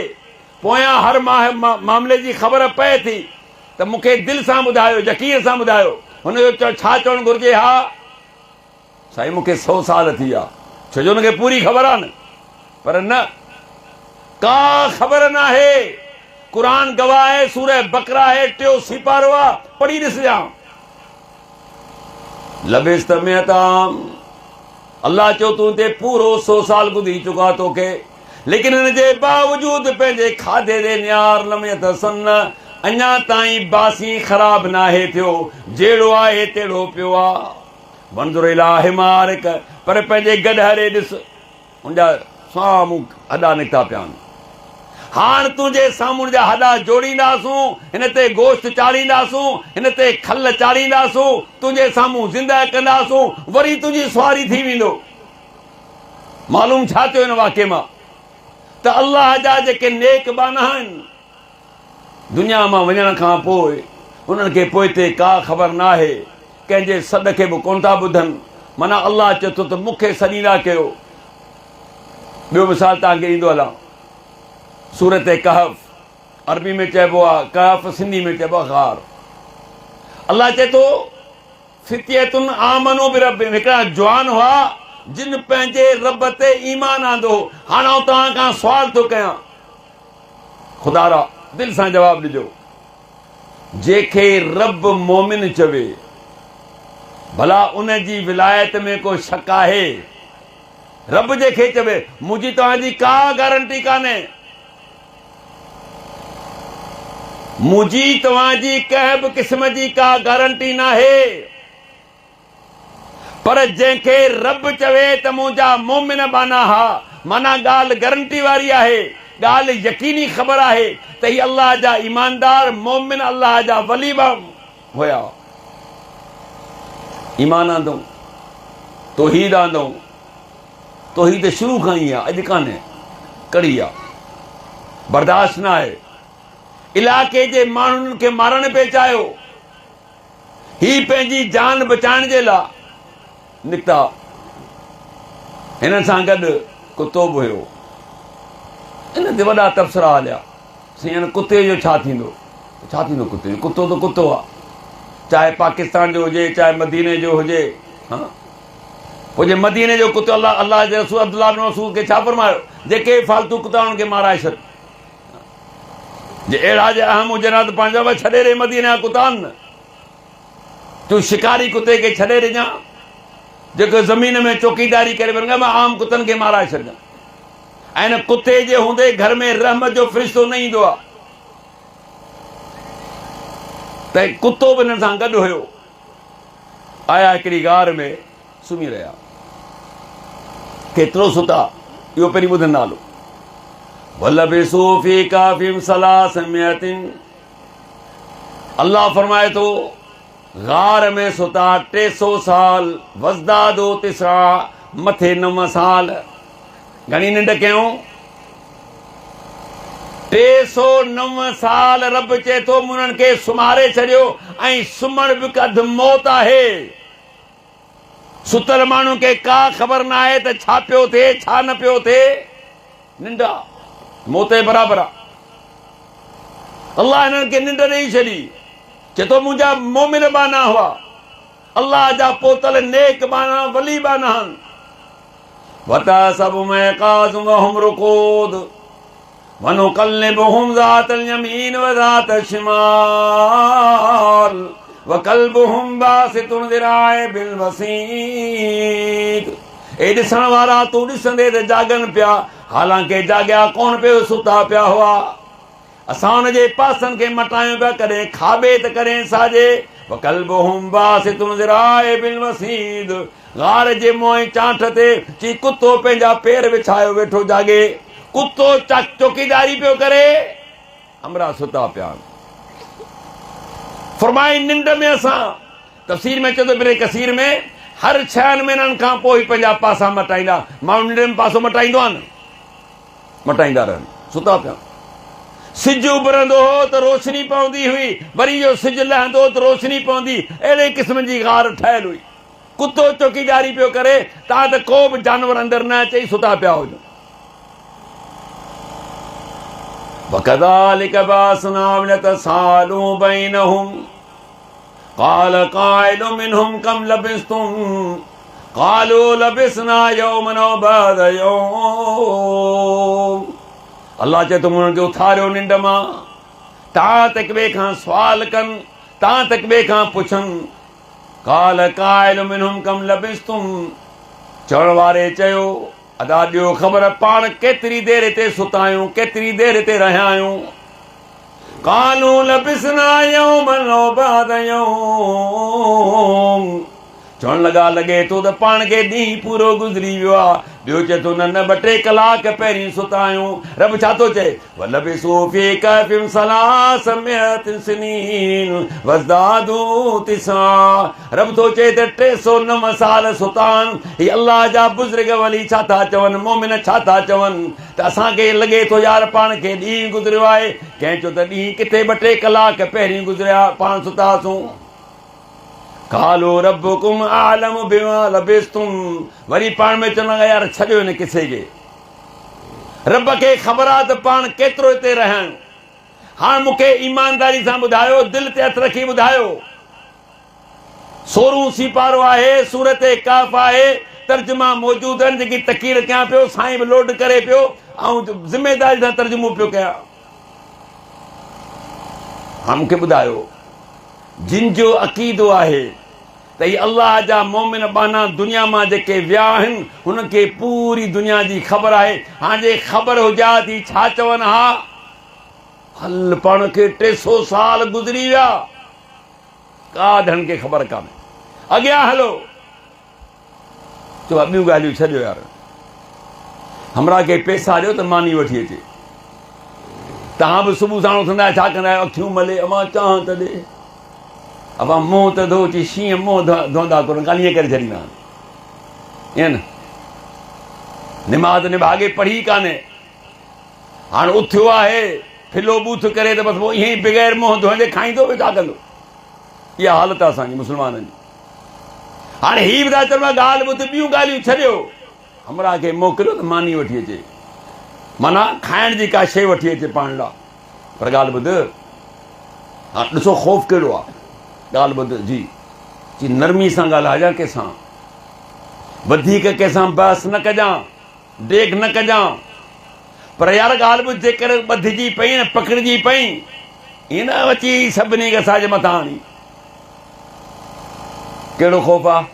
पोयां हर मामले जी ख़बर पए थी, त मूंखे दिलि सां ॿुधायो, यकीन सां ॿुधायो, हुनजो छा चवणु घुरिजे? हा साईं मूंखे 100 साल थी विया, छो जो हुनखे पूरी ख़बर आहे न। पर न, का ख़बर न आहे। क़ुरान गवाह आहे, सूरह बकरा आहे, 3 सिपारो आहे, पढ़ी ॾिसजां। लबिस्त मिअताम, अल्लाह चयो तूं हिते पूरो 100 साल गुज़री चुको आहे तोखे, लेकिन हिन जे बावजूद पंहिंजे खाधे ते नियार लम यतसन्ना, अञा ताईं बासी ख़राब न आहे थियो, जहिड़ो आहे तहिड़ो पियो आहे। वंजुर इला हिमारिक, पर पंहिंजे गॾहरे ॾिस, हुनजा साम्हूं हॾा निकिता पिया आहिनि। हाणे तुंहिंजे साम्हूं जा हॾा जोड़ींदासूं, हिन ते गोश्त चाढ़ींदासूं, हिन ते खल चाढ़ींदासूं, तुंहिंजे साम्हूं ज़िंदा कंदासूं, वरी तुंहिंजी सुवारी थी वेंदो। मालूम छा थियो हिन वाक़े मां? त अल्लाह जा जेके नेक बाना आहिनि, दुनिया मां वञण खां पोइ उन्हनि खे पोइ ते का ख़बर न आहे, कंहिंजे सॾ खे बि कोन था ॿुधनि। माना अल्लाह चए थो त मूंखे सॾींदा कयो। ॿियो मिसाल तव्हांखे ईंदो हलां, सूरत कहफ, अरबी में चइबो आहे कहफ, सिंधी में चइबो आहे ग़ार। अल्लाह चए थो फितियतुन आमनू बिरब्बिहिम, हिकिड़ा जवान हुआ जिन पंहिंजे रब ते ईमान आंदो। हाणे आउं तव्हां खां सुवाल थो कयां, ख़ुदा रा दिलि सां जवाबु ॾिजो। जंहिंखे रब मोमिन चवे, भला उन जी विलायत में को शक आहे? रब जंहिंखे चवे, मुंहिंजी तव्हांजी का गारंटी कान्हे, मुंहिंजी तव्हांजी कंहिं बि क़िस्म जी का गारंटी न आहे। पर जंहिंखे रब चवे त मुंहिंजा मोमिन बाना हा, माना ॻाल्हि गारंटी वारी आहे, ॻाल्हि यकीनी ख़बर आहे त ही अल्लाह जा ईमानदार मोमिन, अल्लाह जा वली हुया। ईमान आंदो, तौहीद आंदो। तौहीद शुरू खां ई आहे, अॼु कान्हे, कड़ी आहे, बर्दाश्त न आहे। इलाइक़े जे माण्हुनि खे मारण पे चाहियो, ही पंहिंजी जान बचाइण जे लाइ निकिता। हिन सां गॾु कुतो बि हुयो। इन ते वॾा तबसरा हलिया, साईं कुते जो छा थींदो? छा थींदो कुते जो? कुतो त कुतो आहे, चाहे पाकिस्तान जो हुजे, चाहे मदीने जो हुजे। हाँ, पोइ जे मदीने जो कुतो, अल्लाह जे रसूल अब्दुल्लाह इब्न मसूद खे छा फरमायो? जेके फालतू कुता उन्हनि खे माराए छॾ। जे अहिड़ा जे अहम हुजनि हा त पंहिंजा बि छॾे ॾे, मदीने जा कुता आहिनि न। तूं शिकारी कुते खे छॾे ॾिजां, जेको ज़मीन में चौकीदारी करे वञे, मां आम कुतनि खे माराए छॾिजां। ऐं हिन कुते जे हूंदे घर में रहमत जो फ़रिश्तो न ईंदो आहे। त कुतो बि हिन सां गॾु हुयो। आया हिकिड़ी गार में सुम्ही रहिया। केतिरो सुता, इहो पहिरीं ॿुधनि नालो। वलबिसू फी काफिहिम सलासमियतिन, अल्लाह फरमाए थो गार में सुता 300 साल, वज़दादो तिसरा, मथे 9 साल। घणी निंड कयूं? 309 साल। रब चए थो मुननि खे सुम्हारे छॾियो, ऐं सुम्हण बि अधु मौत आहे। सुतल माण्हू खे का ख़बर न आहे त छा पियो थिए, छा न पियो थिए। निंड मौत जे बराबरि आहे। अल्लाह हिननि खे निंड ॾेई छॾी। चए थो मुंहिंजा मोमिन बाना हुआ, अल्लाह जा पोतल नेक बाना, वली बाना आहिनि। वतहसबुहुम ऐक़ाज़an वहुम रुक़ूद वनुक़ल्लिबुहुम ज़ातल यमीन व ज़ातश शिमाल वक़ल्बुहुम बासितुन ज़िराए बिल वसीक़। ए ॾिसण वारा तूं ॾिसंदे त जागनि पिया, हालांकि जाॻिया कोन पियो, सुता पिया हुआ। असां हुन जे पासनि खे मटायूं पिया, कॾहिं खाॿे त कॾहिं साॼे। वक़ल्बुहुम बासितुन ज़िराए बिल वसीक़। गार जे मोए चांठ ते ची कुतो पंहिंजा पेर विछायो वेठो जाॻे। कुतो चौकीदारी पियो करे, हमरा सुता पिया। फरमाई निंड में असां, तफ़सीर में चवंदो इब्न कसीर में, हर 6 महीननि खां पोइ पंहिंजा पासा मटाईंदा। माण्हू निंड में पासो मटाईंदो आहे न, मटाईंदा रहनि, सुता पिया। सिज उभरंदो हो त रोशनी पवंदी हुई, वरी जो सिज लहंदो त रोशनी पवंदी, अहिड़े क़िस्म जी गार ठहियल हुई। कुतो चौकीदारी पियो करे, तव्हां त को बि जानवर अंदरि न अचे, सुता पिया हुजो। वकज़ालिक बअसनाहुम लितसालू बैनहुम क़ाल क़ाइलुम मिनहुम कम लबिस्तुम क़ालू लबिसना यौमन औ बअद यौम। अल्लाह चए थो उन्हनि खे उथारियो निंड मां, तव्हां त हिक ॿिए खां सुवाल कनि, तव्हां त हिक ॿिए खां पुछनि। क़ाल क़ाइलुम मिनहुम कम लबिस्तुम, चवण वारे चयो अदा ॾियो ख़बर पाण केतिरी देरि हिते सुता आहियूं, केतिरी देरि हिते रहिया आहियूं। क़ालू लबिसना यौमन औ बअद यौम, चवण लॻा लॻे थो त पाण खे ॾींहुं पूरो गुज़री वियो आहे। ॿियो चए थो न न 2-3 कलाक पहिरीं सुता आहियूं। रब छा थो चए? वलबिसू फी कहफिहिम सलासमिअत सिनीन वज़दादू तिसा। रब थो चए त 309 साल सुता आहिनि। हीअ अल्लाह जा बुज़ुर्ग वली छा था चवनि, मोमिन छा था चवनि त असांखे लॻे थो यार पाण खे ॾींहुं गुज़रियो आहे। कंहिं चयो त ॾींहुं किथे 2-3 कलाक पहिरीं गुज़रिया, पाण सुतासीं। कालो रब्बुकुम आलम बिमा लबिस्तुम, वरी पाण में चवण लॻा यार छॾियो हिन किसे खे, रब खे ख़बर आहे त पाण केतिरो हिते रहनि। हाणे मूंखे ईमानदारी सां ॿुधायो, दिलि ते हथु रखी ॿुधायो। 16 सीपारो आहे, सूरत कहफ आहे, तर्जुमा मौजूद आहिनि जेकी तकीर कयां पियो, साईं बि लोड करे पियो ऐं ज़िमेदारी सां तर्जुमो पियो कयां। हाणे मूंखे ॿुधायो, जिन जो अक़ीदो आहे त हीअ अल्लाह जा मोमिन बाना दुनिया मां जेके विया आहिनि, हुनखे पूरी दुनिया जी ख़बर आहे। हाणे जे ख़बर हुजा थी छा चवनि? हा हल पाण खे 300 साल गुज़री विया, का ढंग खे ख़बर कान्हे, अॻियां हलो। चओ ॿियूं ॻाल्हियूं छॾियो यार, हमरा खे पैसा ॾियो त मानी वठी अचे। तव्हां बि सुबुह साण उथंदा आहियो, छा कंदा आहियो? अखियूं मले, अमां चां त ॾे, अबां मुंहुं त धो, अची शींहं मुंहुं धोंदा कोन, कान ईअं करे छॾींदा आहिनि, ईअं न। निमाज़ निभागे पढ़ी कान्हे, हाणे उथियो आहे फिलो बूथ करे त बसि पोइ ईअं ई बग़ैर मुंहुं धोईंदे खाईंदो बि छा कंदो? इहा हालत आहे असांजी मुस्लमाननि जी। हाणे हीअ बि था चवनि ॻाल्हि ॿुध, ॿियूं ॻाल्हियूं छॾियो, हमरा खे मोकिलियो त मानी वठी अचे, माना खाइण जी का शइ वठी अचे पाण लाइ। पर ॻाल्हि ॿुध, हा ॾिसो ख़ौफ़ कहिड़ो आहे। ॻाल्हि ॿुध जी नरमी सां ॻाल्हाइजां, कंहिंसां वधीक कंहिंसां बहस न कजां, डेग न कजां। पर यार ॻाल्हि ॿुध, जेकर ॿधिजी पई न, पकड़िजी पई, ईअं न अची सभिनी खे असांजे मथां आणी। कहिड़ो ख़ौफ़ आहे?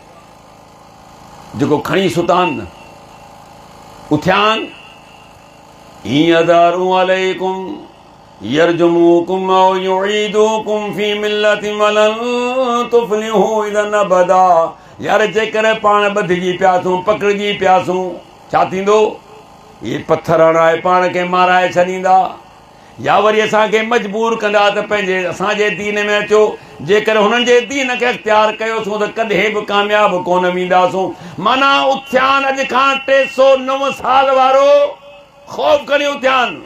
जेको खणी सुता आहिनि न, उथिया आहिनि, ईअं अदारू अलैकुम यरजुमुकुम औ युईदुकुम फी मिल्लति वलन तुफलिहू इदन अबदा। यार जेकर पाण ॿधिजी पियासूं, पकड़िजी पियासूं, छा थींदो? इहे पथर हणाए पाण खे माराए छॾींदा, या वरी असांखे मजबूर कंदा त पंहिंजे असांजे दीन में अचो। जेकर हुननि जे दीन खे अख़्तियार कयोसीं त कॾहिं बि कामयाब कोन वेंदासूं। माना उथियान अॼु खां 309 साल वारो ख़ौफ़ खणी उथियान।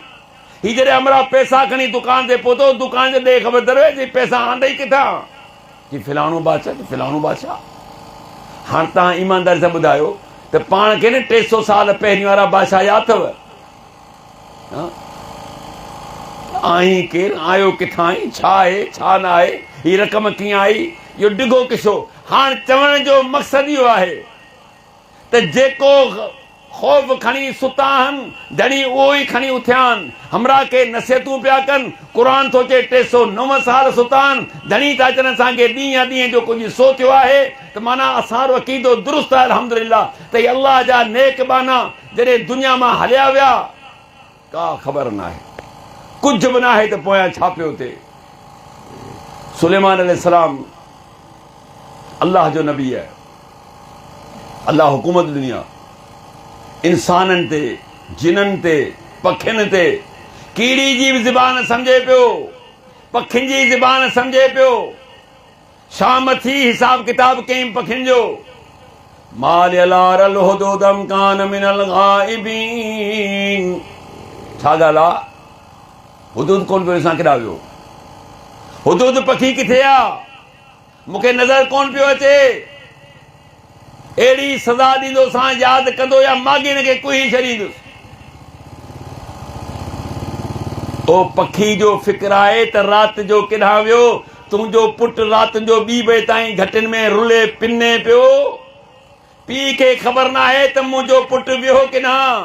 हीअ जॾहिं हमरा पैसा खणी दुकान ते पहुतो, दुकान ते ॾे ख़बर दरवे पैसा आंदई किथां? की फिलाणो बादशाह, फिलाणो बादशाह। हाणे तव्हां ईमानदारी सां ॿुधायो त पाण खे न 300 साल पहिरीं वारा बादशाह यादि अथव? आई केरु, आयो किथां आई, छा आहे छा न आहे, हीअ रक़म कीअं आई, इहो डिघो किसो। हाणे चवण जो मक़सदु इहो आहे त जेको ख़ौफ़ खणी सुता आहिनि, धणी उहो ई खणी उथिया आहिनि, हमरा के नसीहतूं पिया कनि। क़ुर थो चए 309 साल सुता आहिनि, धणी था चवनि असांखे ॾींहं ॾींहं जो कुझु सो थियो आहे। त माना असांजो अक़ीदो दुरुस्त आहे अल्हम्दुलिल्लाह। त हीअ अलाह जा नेक बाना जॾहिं दुनिया मां हलिया विया, का ख़बर न आहे, कुझु बि न आहे त पोयां छा पियो थिए। सुलेमान अलैहिस्सलाम अल्लाह जो नबी आहे, अल्लाह हुकूमत ॾिनी आहे इंसाननि ते, जिननि ते, पखियुनि ते। कीड़ी जी बि ज़बान सम्झे पियो, पखियुनि जी ज़बान सम्झे पियो। शाम थी हिसाब किताब कयईं पखियुनि जो। माल अलारल हुदूदम कान मिनल गाइबीन। छा ॻाल्हि आहे? हुदूद कोन पियो ॾिसां केॾा वियो। हुदूद पखी किथे आहे? मूंखे नज़र कोन पियो अचे। अहिड़ी सज़ा ॾींदो सां यादि कंदो या माॻीन खे कुही छॾींदुसि। ओ पखी जो फ़िक्र आहे त राति जो केॾांहुं वियो, तुंहिंजो पुटु राति जो 2 बजे ताईं घटिन में रुले पिने पियो। पीउ खे ख़बर न आहे त मुंहिंजो पुटु वियो केॾांहुं।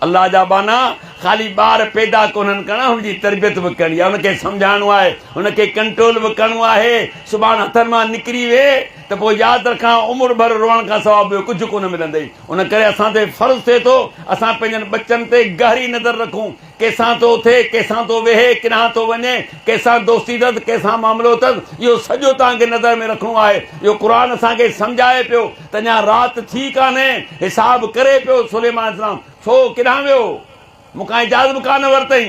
अल्लाह जा बाना ख़ाली ॿार पैदा कोन्हनि करणा, हुनजी तरबियत बि करणी आहे, हुनखे सम्झाइणो आहे, हुनखे कंट्रोल बि करिणो आहे। सुभाणे हथनि मां निकिरी विए त पोइ यादि रखां उमिरि भर रोअण खां सवाइ ॿियो कुझु कोन मिलंदई। उन करे असां ते फ़र्ज़ु थिए थो असां पंहिंजनि बचनि ते गहरी नज़र रखूं। कंहिंसां थो थिए, कंहिंसां थो वेहे, किथां थो वञे, कंहिंसां दोस्ती अथसि, कंहिंसां मामिलो अथसि, इहो सॼो तव्हांखे नज़र में रखिणो आहे। इहो क़ुर असांखे सम्झाए पियो त अञा राति थी कान्हे, हिसाब करे पियो। सुलेमान इस्लाम छो केॾांहुं वियो? मूंखां इजाज़त बि कान वरितई।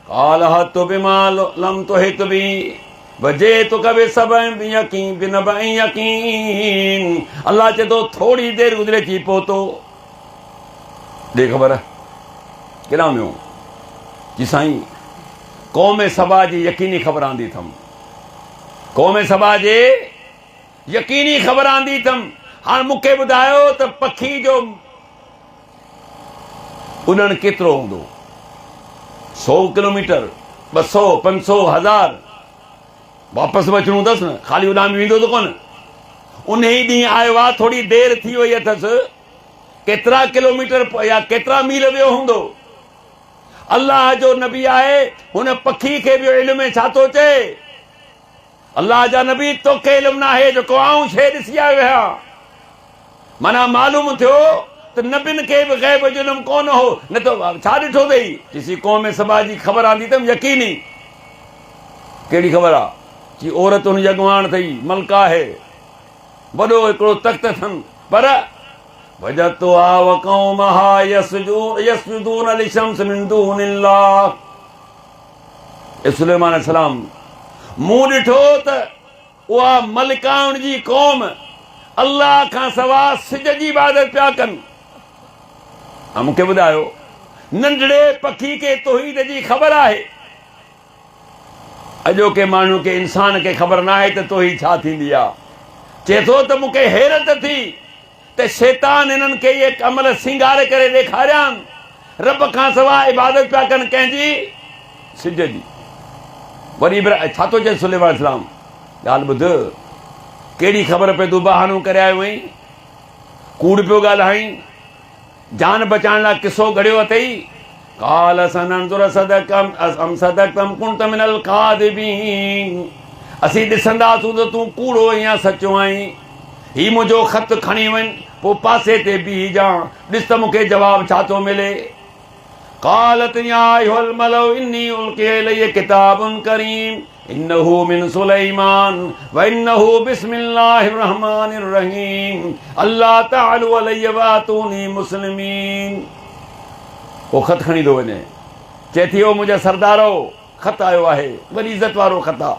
काल हतु बिमा लम तुहित बि वजे तो कबे सब यकीन बिन बई यकीन। अल्लाह चए थो थोड़ी देरि गुज़रे थी पहुतो, ॾे ख़बर केॾांहुं वियो? जी साईं, क़ौम सबा जी यकीनी ख़बर आंदी अथमि, क़ौम सबा जे यकीनी ख़बर आंदी अथमि। हाणे मूंखे ॿुधायो त पखी जो उॾण केतिरो हूंदो? 100 किलोमीटर, 200, 500, 1000? वापसि अचिणो अथसि न, ख़ाली उॾामी वेंदो त कोन। उन ई ॾींहुं आयो आहे, थोरी देरि थी वई अथसि, केतिरा किलोमीटर या केतिरा मील वियो हूंदो? अल्लाह जो नबी आहे, हुन पखी खे बि इल्म में छा थो चए? अल्लाह जा नबी तोखे इल्म न आहे जेको आऊं शइ ॾिसी आयो आहियां। माना मालूम थियो त नबियुनि खे बि ग़ैब जो इल्म कोन हो, न त छा ॾिठो अथई? ॾिसी क़ौम सबा जी ख़बर आंदी अथमि यकीनी। कहिड़ी ख़बर आहे? कि औरत हुनजी अॻुवाण अथई, मलका आहे, वॾो हिकिड़ो तख़्त अथनि, पर वजतो आ व क़ौमहा यसजुदून लिशम्स मिन दूनिल्लाह। सुलेमान अलैहिस्सलाम मूं ॾिठो त उहा मलकाउनि जी क़ौम अल्लाह खां सवाइ सिज जी इबादत पिया कनि। मूंखे ॿुधायो, नंढड़े पखी खे तौहीद जी ख़बर आहे, अॼोके माण्हू खे, इंसान खे ख़बर न आहे त तौहीद छा थींदी आहे। चए थो त मूंखे हैरत थी त शैतान हिननि खे इहे अमल सिंगारे करे ॾेखारियां, रब खां सवाइ इबादत पिया कनि कंहिंजी? सिज जी। वरी छा थो चए सुलेमान अलैहिस्सलाम? ॻाल्हि ॿुध, कहिड़ी ख़बर पए तूं बहानो करे आयो आहीं, कूड़ पियो ॻाल्हाईं, जान बचाइण लाइ किसो घड़ियो अथई। काल सनंजुर सदकम अम सदकम कुंत मिनल कादिबीन। असीं ॾिसंदासूं त तूं कूड़ो आहीं या सचो आहीं। ही मुंहिंजो ख़त खणी वञ, पोइ पासे ते बीह जां, ॾिस त मूंखे जवाबु छा थो मिले। कालत या अय्युहल मलउ इन्नी उल्किया इलैया किताबुन करीम इन्नहु मिन सुलैमान व इन्नहु बिस्मिल्लाहिर रहमानिर रहीम अल्लाह तअलु अलैया वातूनी मुस्लिमीन। वो ख़त खणी थो वञे, चए थी ओ मुंहिंजा सरदारो, ख़त आयो आहे, वॾी इज़त वारो ख़त आहे,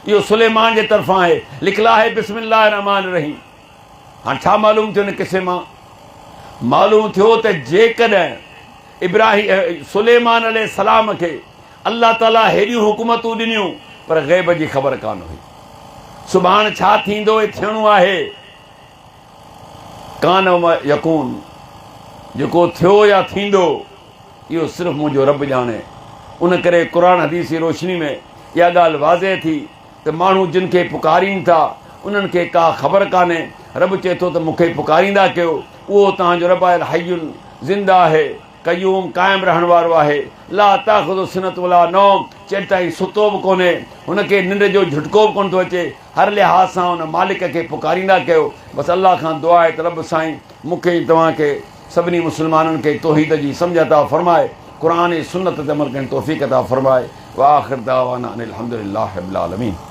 इहो सुलेमान जे तरफ़ां आहे, लिखियलु आहे बिस्मिल्लाहिर रहमानिर रहीम। हाणे छा मालूम थियो हिन किसे मां? मालूम थियो त जेकॾहिं सुलेमान अलैहिस्सलाम खे अल्लाह ताला हेॾियूं हुकूमतूं ॾिनियूं पर ग़ैब जी ख़बर कान हुई, सुभाणे छा थींदो थियणो आहे, कान यकून, जेको थियो या थींदो इहो सिर्फ़ु मुंहिंजो रब ॼाणे। उन करे क़ुर हदीस जी रोशनी में इहा ॻाल्हि वाज़े थी त माण्हू जिन खे पुकारीनि था उन्हनि खे का ख़बर कान्हे। रब चए थो त मूंखे पुकारींदा कयो, उहो तव्हांजो रब आहे हयुन ज़िंदा आहे क़यूम क़ाइमु रहण वारो आहे ला ताख़ुज़ु सिनत वला नौम चेट ताईं सुतो बि कोन्हे हुनखे निंड जो झटको बि कोन थो अचे हर लिहाज़ सां हुन मालिक खे पुकारींदा कयो बसि अलाह खां दुआ आहे त रब साईं मूंखे तव्हांखे सभिनी मुस्लमाननि खे तौहीद जी सम्झ अता फ़रमाए क़ुर ऐं सुन्नत ते अमल करण तौफ़ीक़ अता फ़रमाए व आख़िर दावाना अनिल हम्दुलिल्लाहि रब्बिल आलमीन।